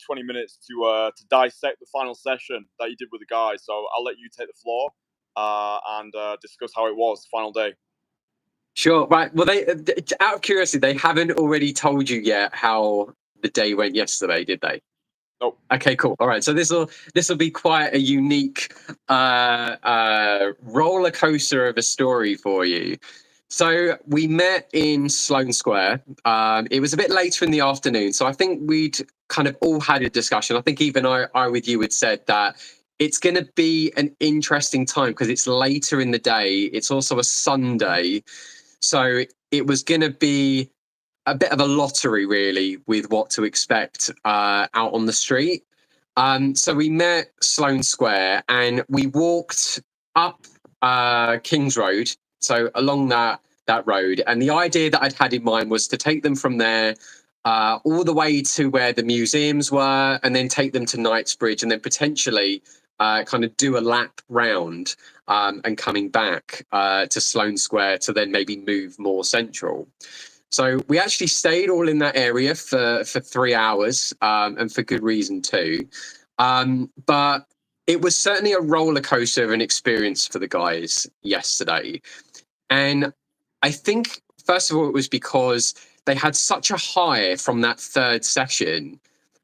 20 minutes to dissect the final session that you did with the guys. So I'll let you take the floor and discuss how it was, final day. Sure. Right. Well, they out of curiosity, they haven't already told you yet how the day went yesterday, did they? Nope. Okay, cool. All right. So this will be quite a unique roller coaster of a story for you. So we met in Sloane Square. It was a bit later in the afternoon, so I think we'd kind of all had a discussion. I think even I with you had said that it's going to be an interesting time because it's later in the day. It's also a Sunday, so it was going to be a bit of a lottery, really, with what to expect out on the street. So we met Sloane Square and we walked up King's Road, so along that road. And the idea that I'd had in mind was to take them from there all the way to where the museums were, and then take them to Knightsbridge, and then potentially kind of do a lap round and coming back to Sloane Square to then maybe move more central. So we actually stayed all in that area for 3 hours, and for good reason too. But it was certainly a roller coaster of an experience for the guys yesterday. And I think, first of all, it was because they had such a high from that third session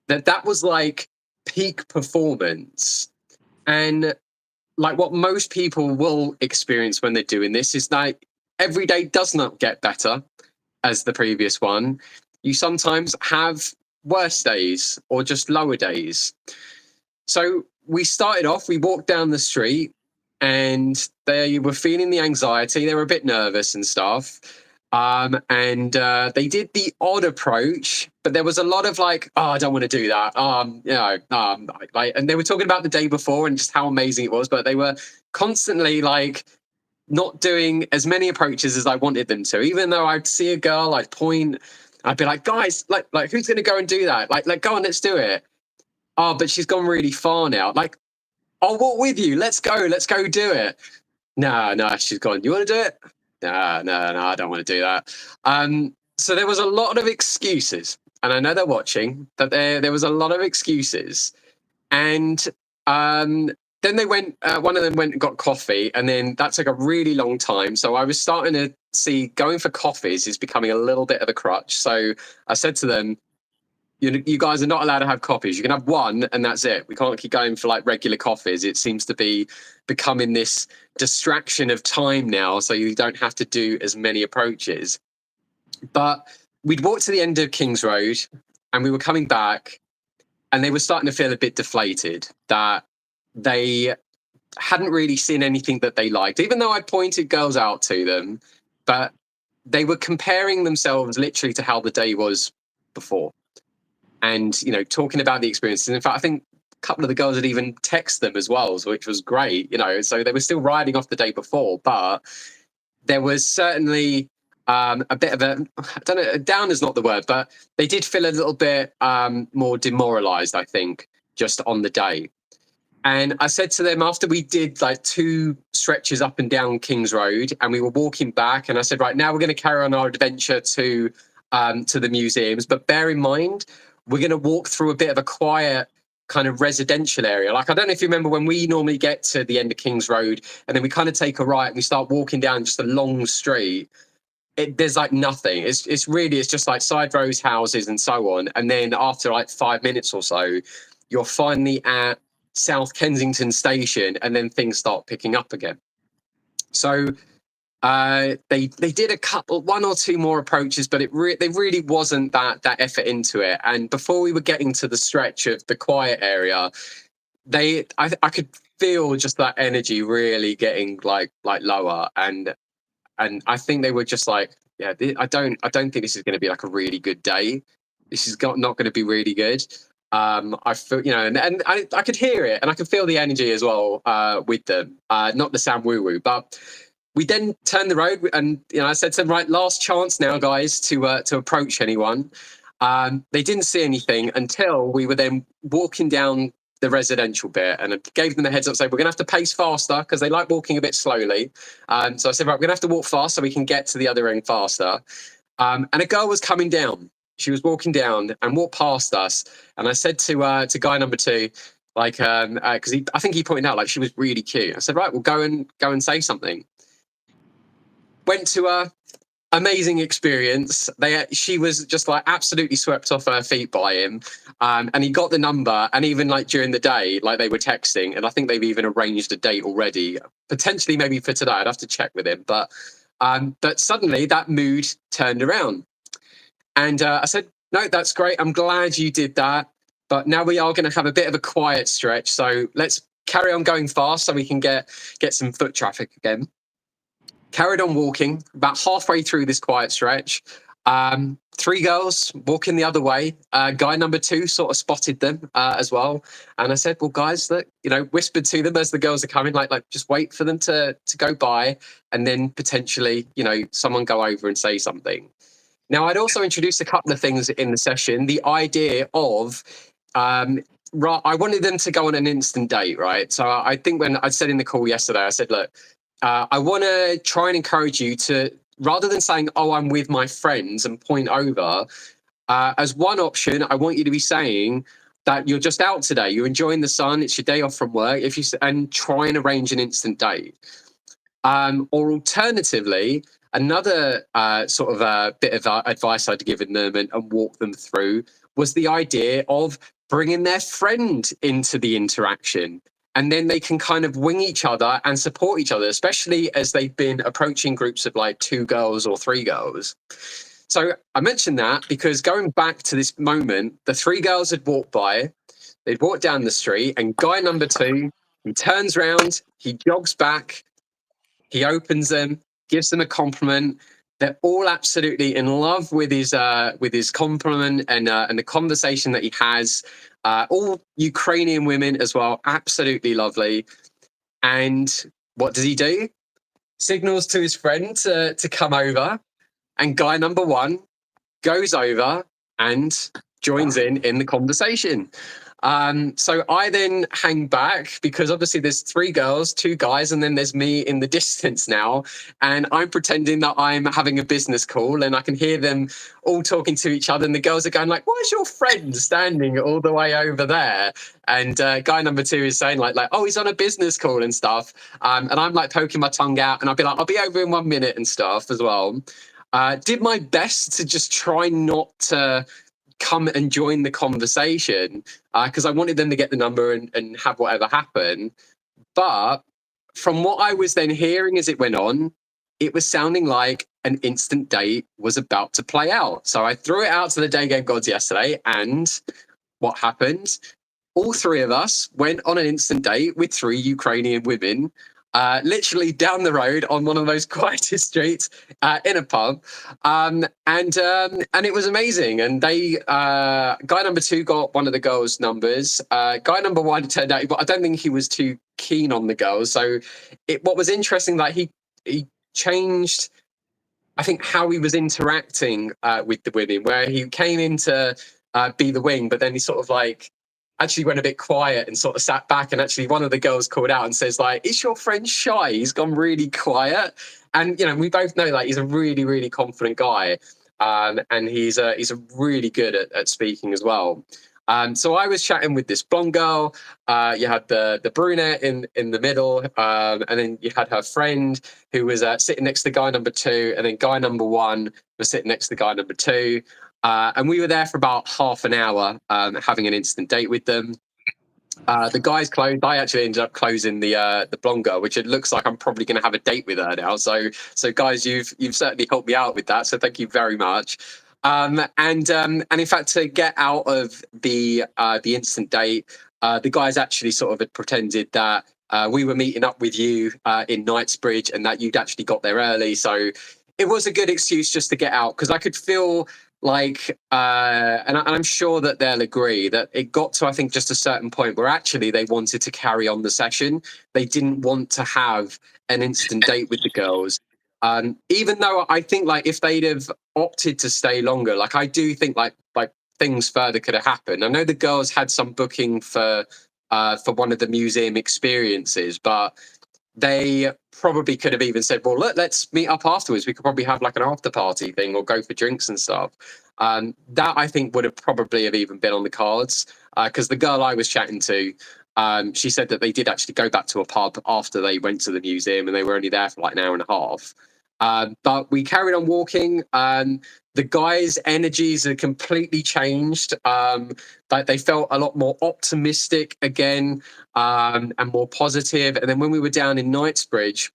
that was like peak performance. And like what most people will experience when they're doing this is that every day does not get better as the previous one. You sometimes have worse days or just lower days. So we started off, we walked down the street and they were feeling the anxiety. They were a bit nervous and stuff. And they did the odd approach, but there was a lot of like, oh, I don't want to do that. And they were talking about the day before and just how amazing it was, but they were constantly like not doing as many approaches as I wanted them to. Even though I'd see a girl, I'd point, I'd be like, guys, like who's going to go and do that? Like, go on, let's do it. Oh, but she's gone really far now. Like, I'll walk with you. Let's go do it. No, she's gone. You want to do it? No, I don't want to do that. So there was a lot of excuses, and I know they're watching, but there was a lot of excuses. And then they went, one of them went and got coffee, and then that took a really long time. So I was starting to see going for coffees is becoming a little bit of a crutch. So I said to them, you guys are not allowed to have coffees. You can have one and that's it. We can't keep going for like regular coffees. It seems to be becoming this distraction of time now, so you don't have to do as many approaches. But we'd walked to the end of King's Road and we were coming back, and they were starting to feel a bit deflated that they hadn't really seen anything that they liked, even though I pointed girls out to them. But they were comparing themselves literally to how the day was before. And, you know, talking about the experiences. In fact, I think a couple of the girls had even texted them as well, which was great, you know. So they were still riding off the day before, but there was certainly a bit of a, I don't know, down is not the word, but they did feel a little bit more demoralized, I think, just on the day. And I said to them after we did like 2 stretches up and down King's Road and we were walking back, and I said, right, now we're going to carry on our adventure to the museums, but bear in mind, we're going to walk through a bit of a quiet kind of residential area. Like, I don't know if you remember when we normally get to the end of King's Road and then we kind of take a right and we start walking down just a long street. There's like nothing. It's just like side roads, houses and so on. And then after like 5 minutes or so, you're finally at South Kensington Station, and then things start picking up again. So they did one or two more approaches, but there really wasn't that effort into it. And before we were getting to the stretch of the quiet area, I could feel just that energy really getting like lower, and I think they were just like, yeah, I don't think this is going to be like a really good day. This is not going to be really good. I feel, you know, and I could hear it, and I could feel the energy as well with them. Not the Sam Woo Woo, but we then turned the road, and you know, I said to them, right, last chance now, guys, to approach anyone. They didn't see anything until we were then walking down the residential bit, and I gave them the heads up, saying we're going to have to pace faster because they like walking a bit slowly. So I said, right, we're going to have to walk fast so we can get to the other end faster. And a girl was coming down, she was walking down and walked past us, and I said to guy number two, like, because I think he pointed out like she was really cute. I said, right, well, go and say something. Went to her. Amazing experience. She was just like absolutely swept off her feet by him, and he got the number. And even like during the day, like they were texting, and I think they've even arranged a date already, potentially maybe for today. I'd have to check with him, but suddenly that mood turned around, and I said, "No, that's great. I'm glad you did that. But now we are going to have a bit of a quiet stretch. So let's carry on going fast so we can get some foot traffic again." Carried on walking. About halfway through this quiet stretch, three girls walking the other way. Guy number two sort of spotted them as well, and I said, "Well, guys, look, whispered to them as the girls are coming, like just wait for them to go by, and then potentially, someone go over and say something." Now, I'd also introduced a couple of things in the session. The idea of right, I wanted them to go on an instant date, right? So I think when I said in the call yesterday, I said, look, I want to try and encourage you to, rather than saying, "Oh, I'm with my friends," and point over, as one option, I want you to be saying that you're just out today, you're enjoying the sun, it's your day off from work, and try and arrange an instant date. Or alternatively, another sort of bit of advice I'd given them and walk them through was the idea of bringing their friend into the interaction. And then they can kind of wing each other and support each other, especially as they've been approaching groups of like 2 girls or 3 girls. So I mentioned that because going back to this moment, the 3 girls had walked by, they'd walked down the street, and guy number 2, he turns around, he jogs back, he opens them, gives them a compliment. They're all absolutely in love with his compliment and the conversation that he has. All Ukrainian women as well, absolutely lovely. And what does he do? Signals to his friend to come over, and guy number 1 goes over and joins in the conversation. So I then hang back because obviously there's 3 girls, 2 guys, and then there's me in the distance now. And I'm pretending that I'm having a business call, and I can hear them all talking to each other. And the girls are going like, "Why is your friend standing all the way over there?" And guy number 2 is saying like, "Oh, he's on a business call and stuff." And I'm like poking my tongue out, and I'll be like, "I'll be over in 1 minute" and stuff as well. Did my best to just try not to come and join the conversation because I wanted them to get the number and have whatever happen. But from what I was then hearing as it went on, it was sounding like an instant date was about to play out. So I threw it out to the day game gods yesterday, and what happened? All 3 of us went on an instant date with 3 Ukrainian women, literally down the road on one of those quietest streets in a pub, and it was amazing. And they guy number 2 got one of the girls' numbers. Guy number 1 turned out, but I don't think he was too keen on the girls. So what was interesting, that he changed, I think, how he was interacting with the women, where he came in to be the wing, but then he sort of like actually went a bit quiet and sort of sat back. And actually one of the girls called out and says like, "Is your friend shy? He's gone really quiet." And we both know that he's a really, really confident guy, and he's really good at speaking as well. So I was chatting with this blonde girl. You had the brunette in the middle, and then you had her friend who was sitting next to guy number 2, and then guy number 1 was sitting next to guy number 2. And we were there for about half an hour, having an instant date with them. The guys closed. I actually ended up closing the blonde girl, which it looks like I'm probably going to have a date with her now. So guys, you've certainly helped me out with that. So thank you very much. And in fact, to get out of the instant date, the guys actually sort of had pretended that we were meeting up with you in Knightsbridge, and that you'd actually got there early. So it was a good excuse just to get out, because I could feel like, and I'm sure that they'll agree, that it got to, I think, just a certain point where actually they wanted to carry on the session. They didn't want to have an instant date with the girls. Even though I think like if they'd have opted to stay longer, like I do think like things further could have happened. I know the girls had some booking for one of the museum experiences, but they probably could have even said, well, look, let's meet up afterwards. We could probably have like an after party thing or go for drinks and stuff. That I think would have probably have even been on the cards, because the girl I was chatting to, she said that they did actually go back to a pub after they went to the museum, and they were only there for like an hour and a half. But we carried on walking. The guys' energies had completely changed. Like they felt a lot more optimistic again, and more positive. And then when we were down in Knightsbridge,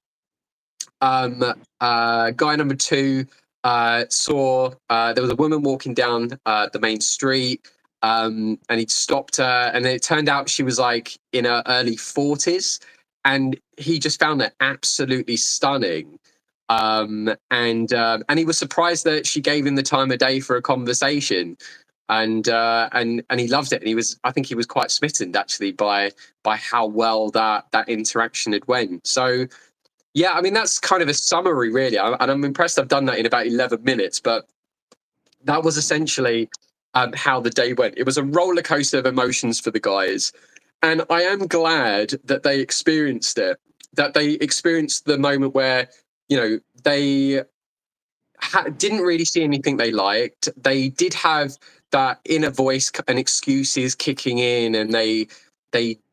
guy number two saw there was a woman walking down the main street, and he'd stopped her, and then it turned out she was like in her early 40s, and he just found her absolutely stunning. And he was surprised that she gave him the time of day for a conversation, and he loved it. And I think he was quite smitten actually by how well that interaction had went. So yeah, I mean, that's kind of a summary really, and I'm impressed I've done that in about 11 minutes, but that was essentially how the day went. It was a roller coaster of emotions for the guys, and I am glad that they experienced it, that they experienced the moment where, you know, they didn't really see anything they liked. They did have that inner voice and excuses kicking in, and they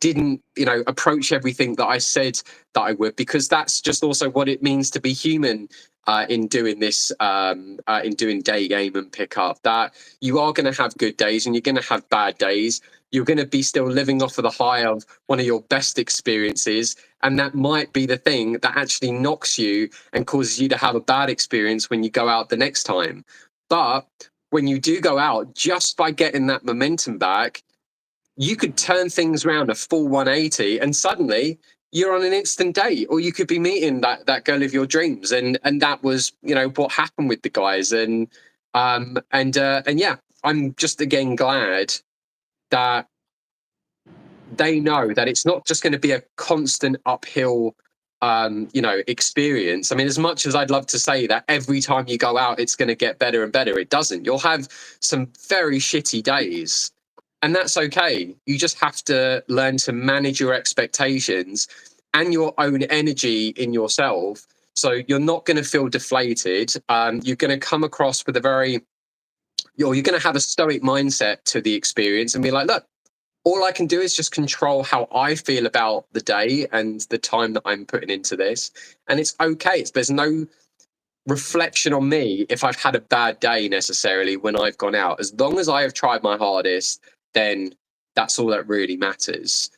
didn't, you know, approach everything that I said that I would, because that's just also what it means to be human in doing this, in doing day game and pickup. That you are going to have good days and you're going to have bad days. You're going to be still living off of the high of one of your best experiences, and that might be the thing that actually knocks you and causes you to have a bad experience when you go out the next time. But when you do go out, just by getting that momentum back, you could turn things around a full 180, and suddenly you're on an instant date, or you could be meeting that girl of your dreams. And that was, you know, what happened with the guys. And yeah, I'm just again glad that they know that it's not just going to be a constant uphill you know, experience. I mean, as much as I'd love to say that every time you go out it's going to get better and better, it doesn't. You'll have some very shitty days, and that's okay. You just have to learn to manage your expectations and your own energy in yourself, so you're not going to feel deflated. You're going to come across with a very, you're going to have a stoic mindset to the experience and be like, look, all I can do is just control how I feel about the day and the time that I'm putting into this. And it's okay. There's no reflection on me if I've had a bad day necessarily when I've gone out. As long as I have tried my hardest, then that's all that really matters.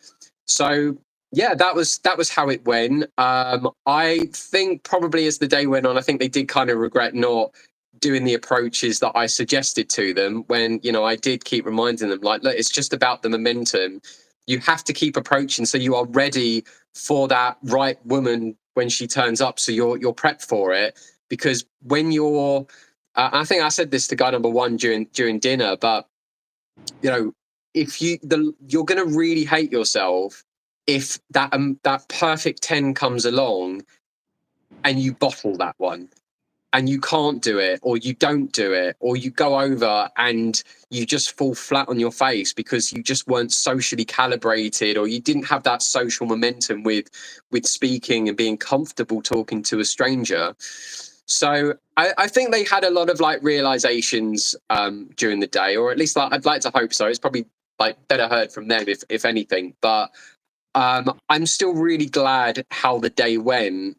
So yeah, that was how it went. I think probably as the day went on, I think they did kind of regret not doing the approaches that I suggested to them, when, you know, I did keep reminding them, like, look, it's just about the momentum. You have to keep approaching so you are ready for that right woman when she turns up, so you're prepped for it. Because when you're I think I said this to guy number one during dinner, but you know, if you're going to really hate yourself if that perfect 10 comes along and you bottle that one, and you can't do it, or you don't do it, or you go over and you just fall flat on your face because you just weren't socially calibrated, or you didn't have that social momentum with speaking and being comfortable talking to a stranger. So I think they had a lot of like realizations during the day, or at least I'd like to hope so. It's probably like better heard from them if anything. But I'm still really glad how the day went,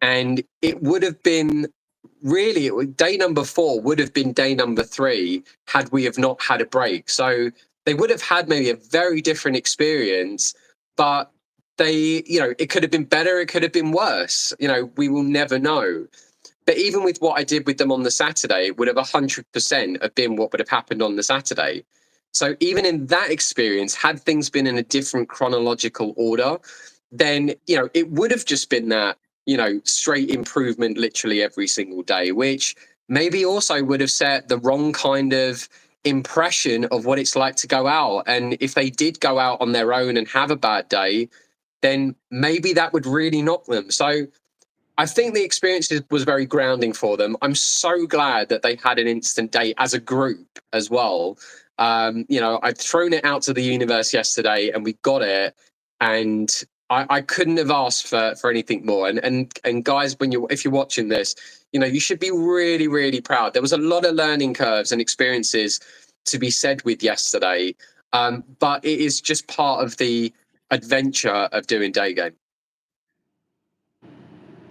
and it would have been really, day number 4 would have been day number 3 had we have not had a break. So they would have had maybe a very different experience, but they, you know, it could have been better, it could have been worse. You know, we will never know. But even with what I did with them on the Saturday, it would have 100% have been what would have happened on the Saturday. So even in that experience, had things been in a different chronological order, then, you know, it would have just been that, you know, straight improvement literally every single day, which maybe also would have set the wrong kind of impression of what it's like to go out. And if they did go out on their own and have a bad day, then maybe that would really knock them. So I think the experience was very grounding for them. I'm so glad that they had an instant date as a group as well. You know, I'd thrown it out to the universe yesterday and we got it. And I couldn't have asked for anything more. And guys, if you're watching this, you should be really, really proud. There was a lot of learning curves and experiences to be said with yesterday, but it is just part of the adventure of doing day game.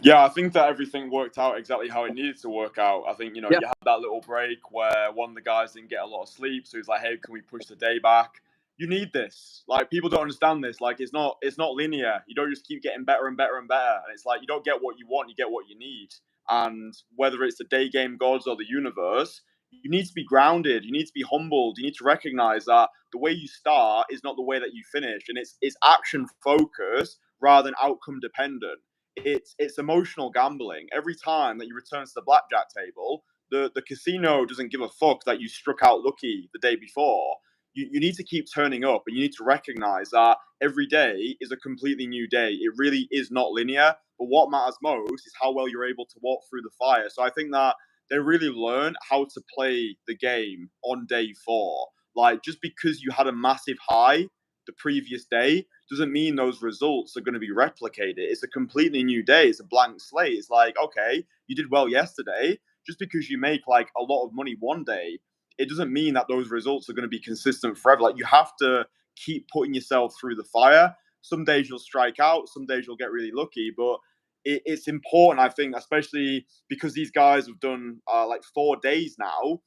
Yeah, I think that everything worked out exactly how it needed to work out. I think, you Yeah. had that little break where one of the guys didn't get a lot of sleep. So he's like, hey, can we push the day back? You need this. Like, people don't understand this. Like, it's not linear. You don't just keep getting better and better and better. And it's like, you don't get what you want, you get what you need. And whether it's the day game gods or the universe, you need to be grounded. You need to be humbled. You need to recognize that the way you start is not the way that you finish. And it's action focused rather than outcome dependent. It's emotional gambling. Every time that you return to the blackjack table, the casino doesn't give a fuck that you struck out lucky the day before. You need to keep turning up, and you need to recognize that every day is a completely new day. It really is not linear, but what matters most is how well you're able to walk through the fire. So I think that they really learn how to play the game on day 4. Like, just because you had a massive high the previous day doesn't mean those results are going to be replicated. It's a completely new day. It's a blank slate. It's like, okay, you did well yesterday. Just because you make like a lot of money one day, it doesn't mean that those results are going to be consistent forever. Like, you have to keep putting yourself through the fire. Some days you'll strike out. Some days you'll get really lucky. But it's important, I think, especially because these guys have done like 4 days now.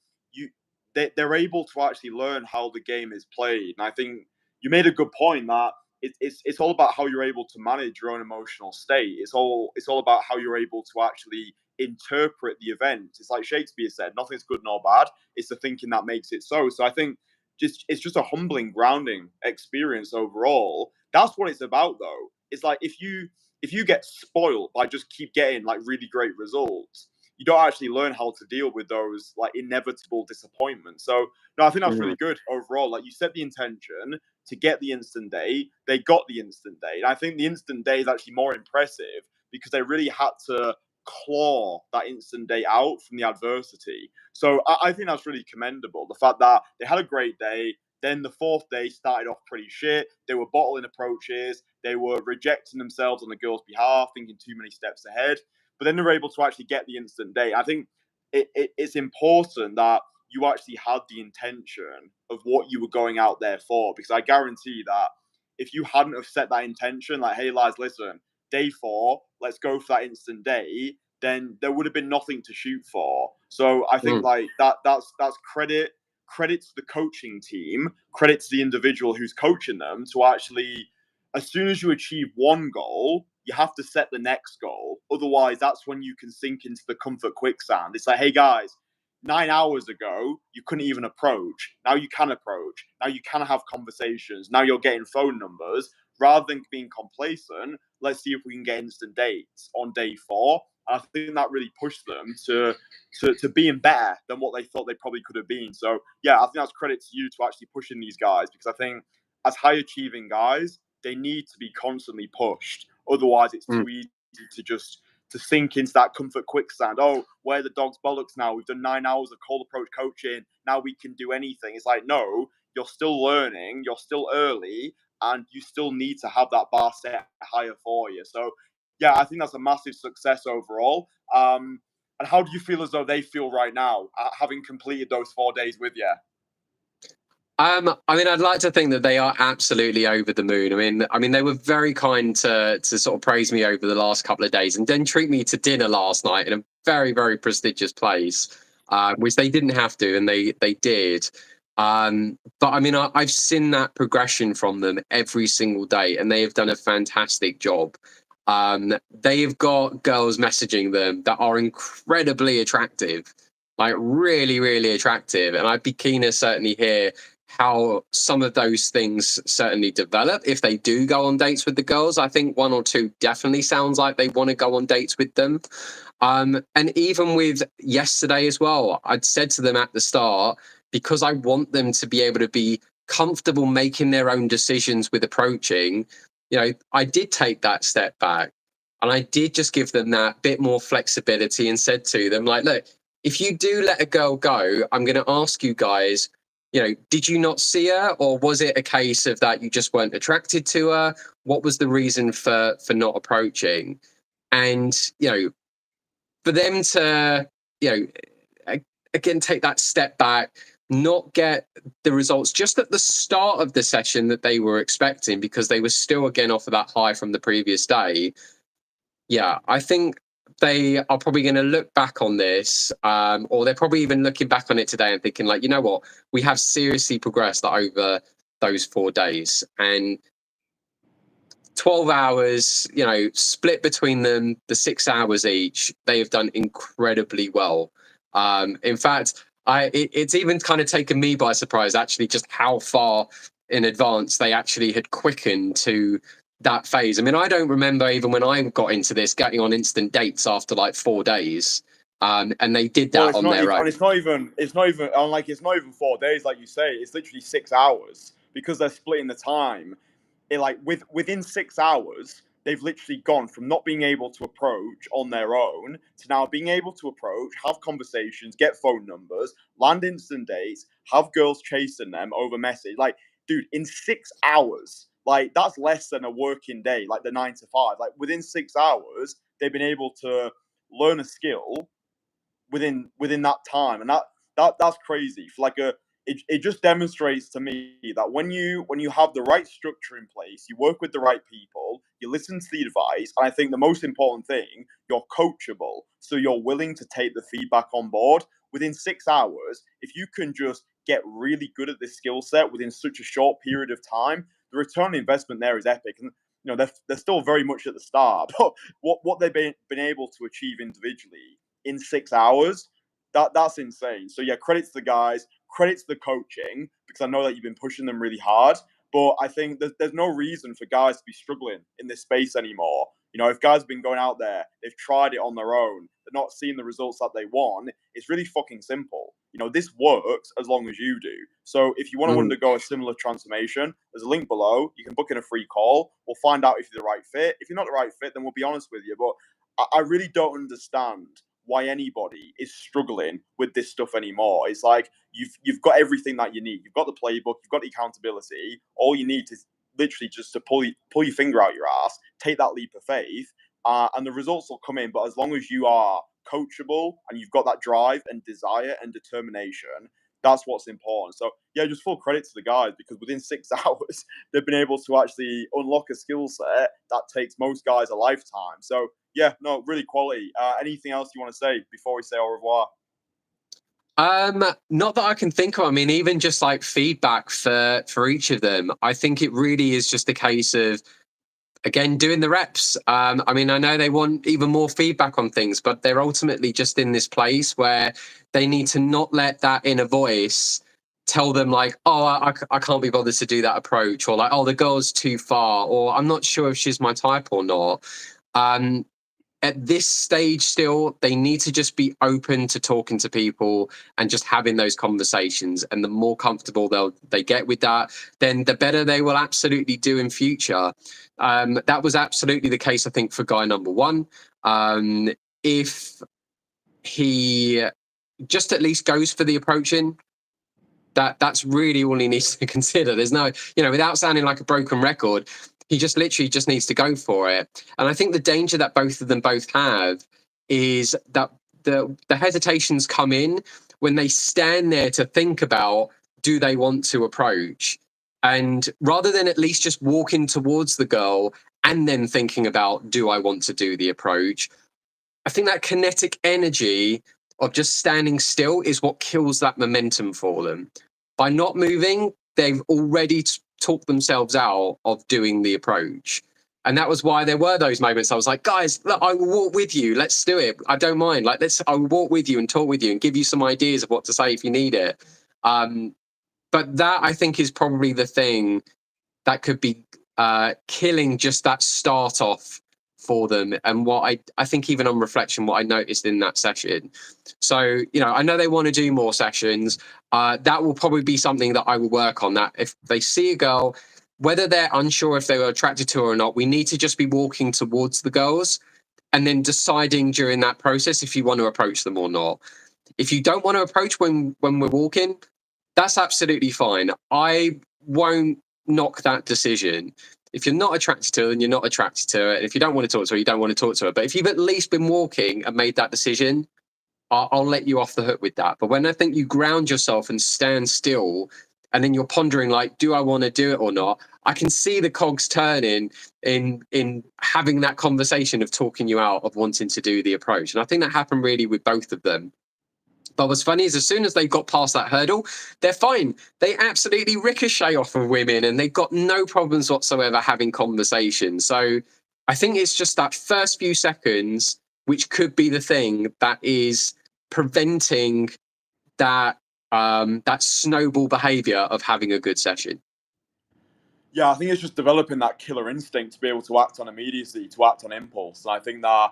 They're able to actually learn how the game is played. And I think you made a good point that it's all about how you're able to manage your own emotional state. It's all about how you're able to actually interpret the event. It's like Shakespeare said, nothing's good nor bad. It's the thinking that makes it so. So I think it's just a humbling, grounding experience overall. That's what it's about, though. It's like if you get spoiled by just keep getting like really great results, you don't actually learn how to deal with those like inevitable disappointments. So no, I think that's really good overall. Like, you set the intention to get the instant day. They got the instant day. And I think the instant day is actually more impressive because they really had to claw that instant day out from the adversity. So I think that's really commendable. The fact that they had a great day. Then the 4th day started off pretty shit. They were bottling approaches. They were rejecting themselves on the girls' behalf, thinking too many steps ahead. But then they were able to actually get the instant day. I think it's important that you actually had the intention of what you were going out there for, because I guarantee that if you hadn't have set that intention, like, hey lads, listen, day 4, let's go for that instant day, then there would have been nothing to shoot for. So I think like that's credit to the coaching team, credit to the individual who's coaching them to actually, as soon as you achieve one goal, you have to set the next goal. Otherwise, that's when you can sink into the comfort quicksand. It's like, hey guys, 9 hours ago, you couldn't even approach. Now you can approach. Now you can have conversations. Now you're getting phone numbers. Rather than being complacent, let's see if we can get instant dates on day 4. I think that really pushed them to being better than what they thought they probably could have been. So, yeah, I think that's credit to you to actually pushing these guys, because I think as high achieving guys, they need to be constantly pushed. Otherwise, it's too easy to sink into that comfort quicksand. Oh, we're the dog's bollocks now. We've done 9 hours of cold approach coaching. Now we can do anything. It's like, no, you're still learning. You're still early, and you still need to have that bar set higher for you. So, yeah, I think that's a massive success overall. And how do you feel as though they feel right now, having completed those 4 days with you? I mean, I'd like to think that they are absolutely over the moon. I mean, they were very kind to sort of praise me over the last couple of days, and then treat me to dinner last night in a very, very prestigious place, which they didn't have to, and they did. But I mean, I've seen that progression from them every single day, and they have done a fantastic job. They've got girls messaging them that are incredibly attractive, like really, really attractive, and I'd be keen to certainly hear how some of those things certainly develop if they do go on dates with the girls. I think 1 or 2 definitely sounds like they want to go on dates with them. And even with yesterday as well, I'd said to them at the start, because I want them to be able to be comfortable making their own decisions with approaching, I did take that step back, and I did just give them that bit more flexibility and said to them, like, look, if you do let a girl go, I'm going to ask you guys, did you not see her, or was it a case of that you just weren't attracted to her? What was the reason for not approaching? And for them to again take that step back, not get the results just at the start of the session that they were expecting, because they were still again off of that high from the previous day. Yeah, I think they are probably going to look back on this, or they're probably even looking back on it today and thinking, like, you know what, we have seriously progressed over those 4 days. And 12 hours, split between them, the 6 hours each, they have done incredibly well. In fact, it's even kind of taken me by surprise, actually, just how far in advance they actually had quickened to that phase. I mean, I don't remember even when I got into this getting on instant dates after like 4 days. And they did that on their own. And it's not even 4 days, like you say. It's literally 6 hours, because they're splitting the time. Within 6 hours, they've literally gone from not being able to approach on their own to now being able to approach, have conversations, get phone numbers, land instant dates, have girls chasing them over message. Like, dude, in 6 hours, like, that's less than a working day, like the 9 to 5. Like, within 6 hours, they've been able to learn a skill within that time, and that's crazy. It just demonstrates to me that when you have the right structure in place, you work with the right people, you listen to the advice, and I think the most important thing, you're coachable, so you're willing to take the feedback on board. Within 6 hours, if you can just get really good at this skill set within such a short period of time, the return on investment there is epic. And they're still very much at the start, but what they've been able to achieve individually in 6 hours, that's insane. So yeah, credit to the guys, credit to the coaching, because I know that you've been pushing them really hard. But I think there's no reason for guys to be struggling in this space anymore. If guys have been going out there, they've tried it on their own, they're not seeing the results that they want, it's really fucking simple. This works as long as you do. So if you want to undergo a similar transformation, there's a link below. You can book in a free call. We'll find out if you're the right fit. If you're not the right fit, then we'll be honest with you. But I really don't understand why anybody is struggling with this stuff anymore. It's like you've got everything that you need. You've got the playbook, you've got the accountability. All you need is literally just to pull your finger out your ass, take that leap of faith, and the results will come in. But as long as you are coachable and you've got that drive and desire and determination, that's what's important. So yeah, just full credit to the guys, because within 6 hours, they've been able to actually unlock a skill set that takes most guys a lifetime. So yeah, no, really quality. Anything else you want to say before we say au revoir? Not that I can think of. I mean, even just like feedback for each of them, I think it really is just a case of, again, doing the reps. I mean, I know they want even more feedback on things, but they're ultimately just in this place where they need to not let that inner voice tell them like, oh, I can't be bothered to do that approach, or like, oh, the girl's too far, or I'm not sure if she's my type or not. At this stage still, they need to just be open to talking to people and just having those conversations. And the more comfortable they get with that, then the better they will absolutely do in future. That was absolutely the case, I think, for guy number one. If he just at least goes for the approaching, that's really all he needs to consider. There's no, without sounding like a broken record, he just literally just needs to go for it. And I think the danger that both of them both have is that the hesitations come in when they stand there to think about, do they want to approach? And rather than at least just walking towards the girl and then thinking about, do I want to do the approach? I think that kinetic energy of just standing still is what kills that momentum for them. By not moving, they've already talked themselves out of doing the approach. And that was why there were those moments I was like, guys, look, I will walk with you. Let's do it. I don't mind. Like, I will walk with you and talk with you and give you some ideas of what to say if you need it. But that, I think, is probably the thing that could be killing just that start off for them, and what I think, even on reflection, what I noticed in that session. So, I know they want to do more sessions. That will probably be something that I will work on. That if they see a girl, whether they're unsure if they were attracted to her or not, we need to just be walking towards the girls and then deciding during that process if you want to approach them or not. If you don't want to approach when we're walking, That's absolutely fine. I won't knock that decision. If you're not attracted to it, then you're not attracted to it. If you don't want to talk to her, you don't want to talk to her. But if you've at least been walking and made that decision, I'll let you off the hook with that. But when I think you ground yourself and stand still, and then you're pondering, like, do I want to do it or not? I can see the cogs turning in having that conversation of talking you out of wanting to do the approach. And I think that happened really with both of them. But what's funny is as soon as they got past that hurdle, they're fine. They absolutely ricochet off of women and they've got no problems whatsoever having conversations. So I think it's just that first few seconds, which could be the thing that is preventing that that snowball behavior of having a good session. Yeah, I think it's just developing that killer instinct to be able to act on immediacy, to act on impulse. And I think that,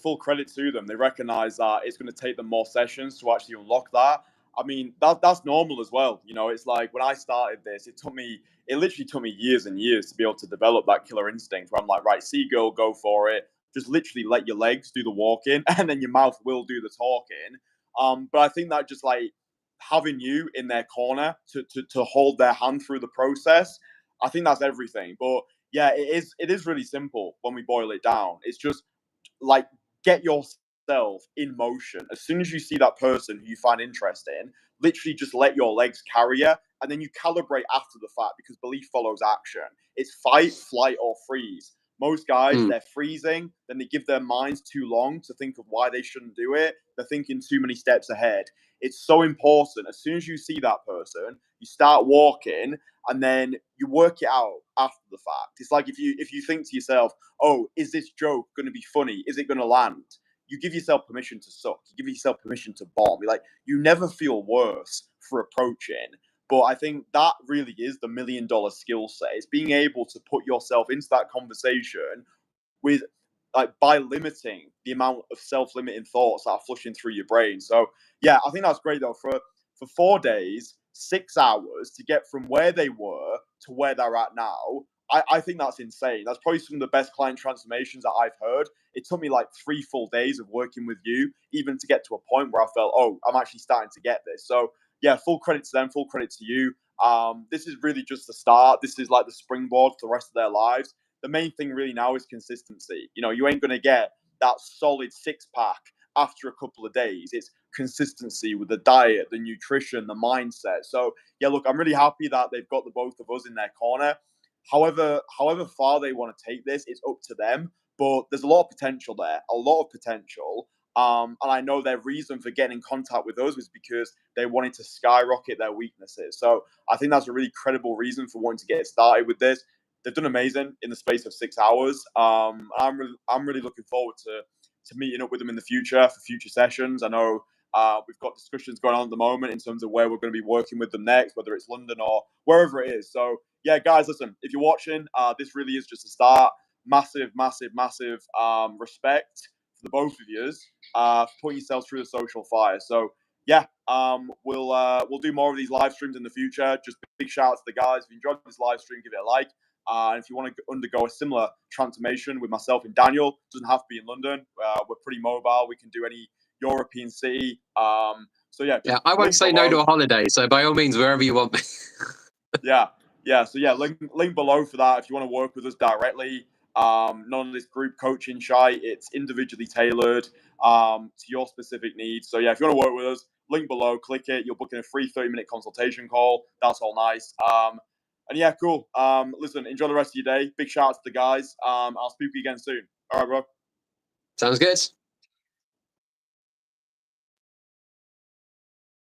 full credit to them. They recognize that it's going to take them more sessions to actually unlock that. I mean, that's normal as well. It's like when I started this, it literally took me years and years to be able to develop that killer instinct where I'm like, right, see girl, go for it. Just literally let your legs do the walking and then your mouth will do the talking. But I think that just like having you in their corner to hold their hand through the process, I think that's everything. But yeah, it is really simple when we boil it down. It's just like get yourself in motion. As soon as you see that person who you find interesting, literally just let your legs carry you, and then you calibrate after the fact because belief follows action. It's fight, flight, or freeze. Most guys, they're freezing, then they give their minds too long to think of why they shouldn't do it. They're thinking too many steps ahead. It's so important. As soon as you see that person, you start walking, and then you work it out after the fact. It's like if you think to yourself, oh, is this joke going to be funny? Is it going to land? You give yourself permission to suck. You give yourself permission to bomb. You're like, you never feel worse for approaching. But I think that really is the $1 million skill set. It's being able to put yourself into that conversation with by limiting the amount of self-limiting thoughts that are flushing through your brain. So yeah, I think that's great though. For 4 days, 6 hours to get from where they were to where they're at now, I think that's insane. That's probably some of the best client transformations that I've heard. It took me like 3 full days of working with you, even to get to a point where I felt, oh, I'm actually starting to get this. So yeah, full credit to them, full credit to you. This is really just the start. This is like the springboard for the rest of their lives. The main thing really now is consistency. You ain't going to get that solid 6-pack after a couple of days. It's consistency with the diet, the nutrition, the mindset. So yeah, look, I'm really happy that they've got the both of us in their corner. However far they want to take this, it's up to them. But there's a lot of potential there, a lot of potential. And I know their reason for getting in contact with us was because they wanted to skyrocket their weaknesses. So I think that's a really credible reason for wanting to get started with this. They've done amazing in the space of 6 hours. I'm really looking forward to meeting up with them in the future for future sessions. I know we've got discussions going on at the moment in terms of where we're going to be working with them next, whether it's London or wherever it is. So yeah, guys, listen, if you're watching, this really is just a start. Massive, massive, massive respect for the both of you for putting yourselves through the social fire. So yeah, we'll do more of these live streams in the future. Just big shout out to the guys. If you enjoyed this live stream, give it a like. And if you want to undergo a similar transformation with myself and Daniel, it doesn't have to be in London. We're pretty mobile. We can do any European city. So yeah, I won't say no to a holiday. So by all means, wherever you want me. yeah. So yeah, link below for that if you want to work with us directly. None of this group coaching shy. It's individually tailored to your specific needs. So yeah, if you want to work with us, link below, click it. You're booking a free 30-minute consultation call. That's all nice. And yeah, cool. Listen, enjoy the rest of your day. Big shout out to the guys. I'll speak to you again soon. All right, bro. Sounds good.